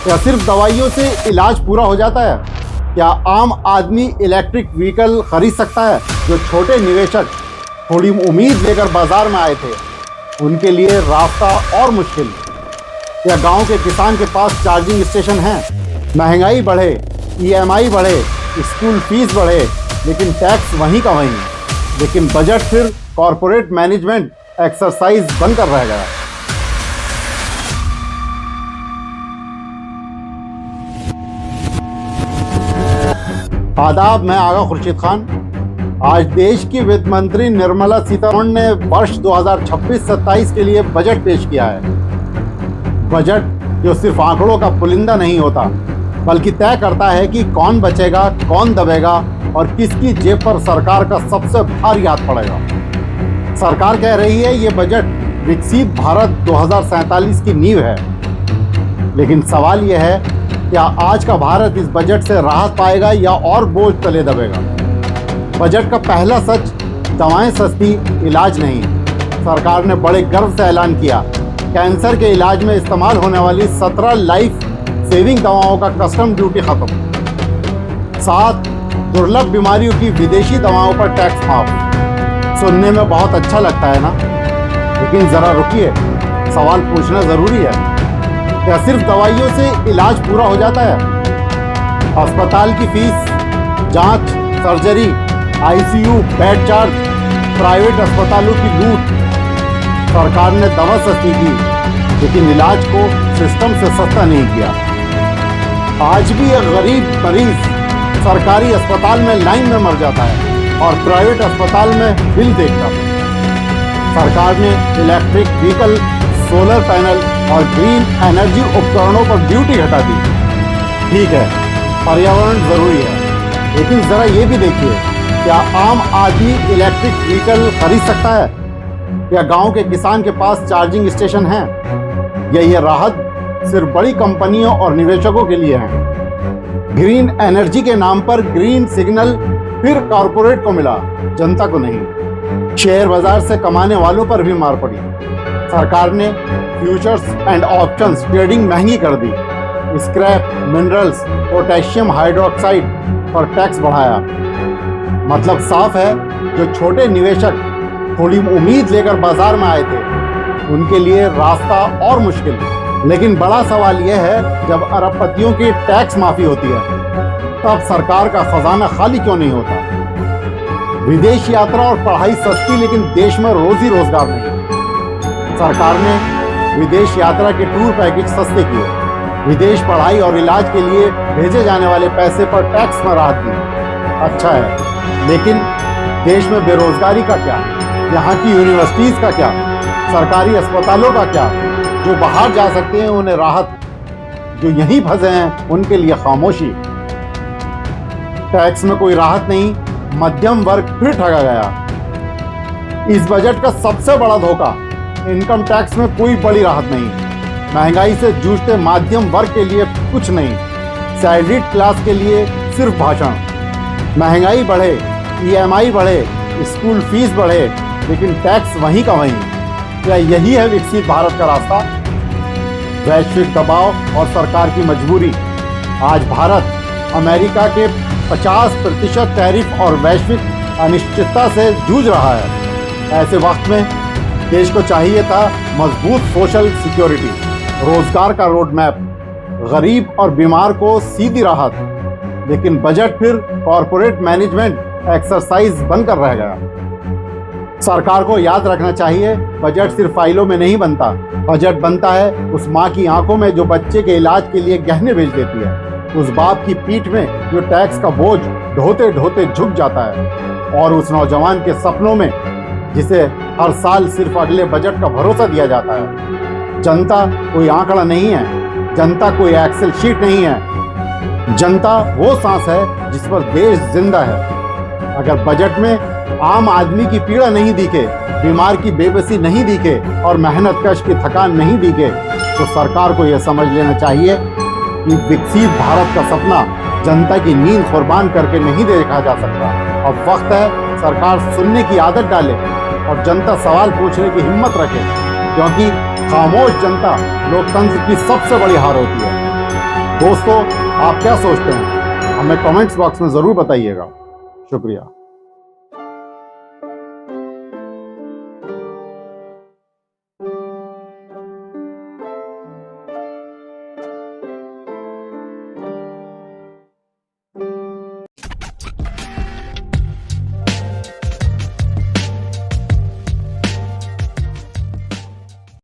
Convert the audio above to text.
क्या सिर्फ दवाइयों से इलाज पूरा हो जाता है? क्या आम आदमी इलेक्ट्रिक व्हीकल खरीद सकता है? जो छोटे निवेशक थोड़ी उम्मीद लेकर बाजार में आए थे, उनके लिए रास्ता और मुश्किल। क्या गांव के किसान के पास चार्जिंग स्टेशन हैं? महंगाई बढ़े, ईएमआई बढ़े, स्कूल फीस बढ़े, लेकिन टैक्स वहीं का वहीं। लेकिन बजट फिर कॉरपोरेट मैनेजमेंट एक्सरसाइज बनकर रह गया। आदाब, मैं आगा खुर्शीद खान। आज देश की वित्त मंत्री निर्मला सीतारमण ने वर्ष 2026-27 के लिए बजट पेश किया है। बजट जो सिर्फ आंकड़ों का पुलिंदा नहीं होता, बल्कि तय करता है कि कौन बचेगा, कौन दबेगा और किसकी जेब पर सरकार का सबसे भारी हाथ पड़ेगा। सरकार कह रही है ये बजट विकसित भारत 2047 की नींव है। लेकिन सवाल यह है, क्या आज का भारत इस बजट से राहत पाएगा या और बोझ तले दबेगा? बजट का पहला सच, दवाएं सस्ती, इलाज नहीं। सरकार ने बड़े गर्व से ऐलान किया, कैंसर के इलाज में इस्तेमाल होने वाली 17 लाइफ सेविंग दवाओं का कस्टम ड्यूटी खत्म। 7 दुर्लभ बीमारियों की विदेशी दवाओं पर टैक्स माफ। सुनने में बहुत अच्छा लगता है ना, लेकिन जरा रुकिए, सवाल पूछना जरूरी है। क्या सिर्फ दवाइयों से इलाज पूरा हो जाता है? अस्पताल की फीस, जांच, surgery, ICU, bed charge, private अस्पतालों की लूट। सरकार ने दवा सस्ती की, लेकिन इलाज को सिस्टम से सस्ता नहीं किया। आज भी एक गरीब मरीज सरकारी अस्पताल में लाइन में मर जाता है और प्राइवेट अस्पताल में बिल देखता। सरकार ने इलेक्ट्रिक व्हीकल, सोलर पैनल और ग्रीन एनर्जी उपकरणों पर ड्यूटी घटा दी। ठीक है, पर्यावरण जरूरी है, लेकिन जरा ये भी देखिए, क्या आम आदमी इलेक्ट्रिक व्हीकल खरीद सकता है? क्या गांव के किसान के पास चार्जिंग स्टेशन हैं? या ये राहत सिर्फ बड़ी कंपनियों और निवेशकों के लिए है? ग्रीन एनर्जी के नाम पर ग्रीन सिग्नल फिर कॉरपोरेट को मिला, जनता को नहीं। शेयर बाजार से कमाने वालों पर भी मार पड़ी। सरकार ने फ्यूचर्स एंड ऑप्शंस ट्रेडिंग महंगी कर दी। स्क्रैप, मिनरल्स, पोटेशियम हाइड्रोक्साइड पर टैक्स बढ़ाया। मतलब साफ है, जो छोटे निवेशक थोड़ी उम्मीद लेकर बाजार में आए थे, उनके लिए रास्ता और मुश्किल। लेकिन बड़ा सवाल यह है, जब अरबपतियों की टैक्स माफी होती है, तब सरकार का खजाना खाली क्यों नहीं होता? विदेश यात्रा और पढ़ाई सस्ती, लेकिन देश में रोजी रोजगार नहीं। सरकार ने विदेश यात्रा के टूर पैकेज सस्ते किए, विदेश पढ़ाई और इलाज के लिए भेजे जाने वाले पैसे पर टैक्स में राहत दी। अच्छा है, लेकिन देश में बेरोजगारी का क्या? यहाँ की यूनिवर्सिटीज का क्या? सरकारी अस्पतालों का क्या? जो बाहर जा सकते हैं उन्हें राहत, जो यहीं फंसे हैं उनके लिए खामोशी। टैक्स में कोई राहत नहीं, मध्यम वर्ग फिर ठगा गया। इस बजट का सबसे बड़ा धोखा, इनकम टैक्स में कोई बड़ी राहत नहीं। महंगाई से जूझते मध्यम वर्ग के लिए कुछ नहीं, सैलरीड क्लास के लिए सिर्फ भाषण। महंगाई बढ़े, ईएमआई बढ़े, स्कूल फीस बढ़े, लेकिन टैक्स वहीं का वहीं। क्या यही है विकसित भारत का रास्ता? वैश्विक दबाव और सरकार की मजबूरी। आज भारत अमेरिका के 50% टैरिफ और वैश्विक अनिश्चितता से जूझ रहा है। ऐसे वक्त में देश को चाहिए था मजबूत सोशल सिक्योरिटी, रोजगार का रोड मैप, गरीब और बीमार को सीधी राहत। लेकिन बजट फिर कॉरपोरेट मैनेजमेंट एक्सरसाइज बनकर रह गया। सरकार को याद रखना चाहिए, बजट सिर्फ फाइलों में नहीं बनता। बजट बनता है उस माँ की आंखों में जो बच्चे के इलाज के लिए गहने भेज देती है, उस बाप की पीठ में जो टैक्स का बोझ ढोते ढोते झुक जाता है, और उस नौजवान के सपनों में जिसे हर साल सिर्फ अगले बजट का भरोसा दिया जाता है। जनता कोई आंकड़ा नहीं है, जनता कोई एक्सेल शीट नहीं है। जनता वो सांस है जिस पर देश जिंदा है। अगर बजट में आम आदमी की पीड़ा नहीं दिखे, बीमार की बेबसी नहीं दिखे और मेहनत कश की थकान नहीं दिखे, तो सरकार को यह समझ लेना चाहिए कि विकसित भारत का सपना जनता की नींद कुर्बान करके नहीं देखा जा सकता। अब वक्त है सरकार सुनने की आदत डाले और जनता सवाल पूछने की हिम्मत रखे, क्योंकि खामोश जनता लोकतंत्र की सबसे बड़ी हार होती है। दोस्तों, आप क्या सोचते हैं हमें कमेंट्स बॉक्स में ज़रूर बताइएगा। शुक्रिया।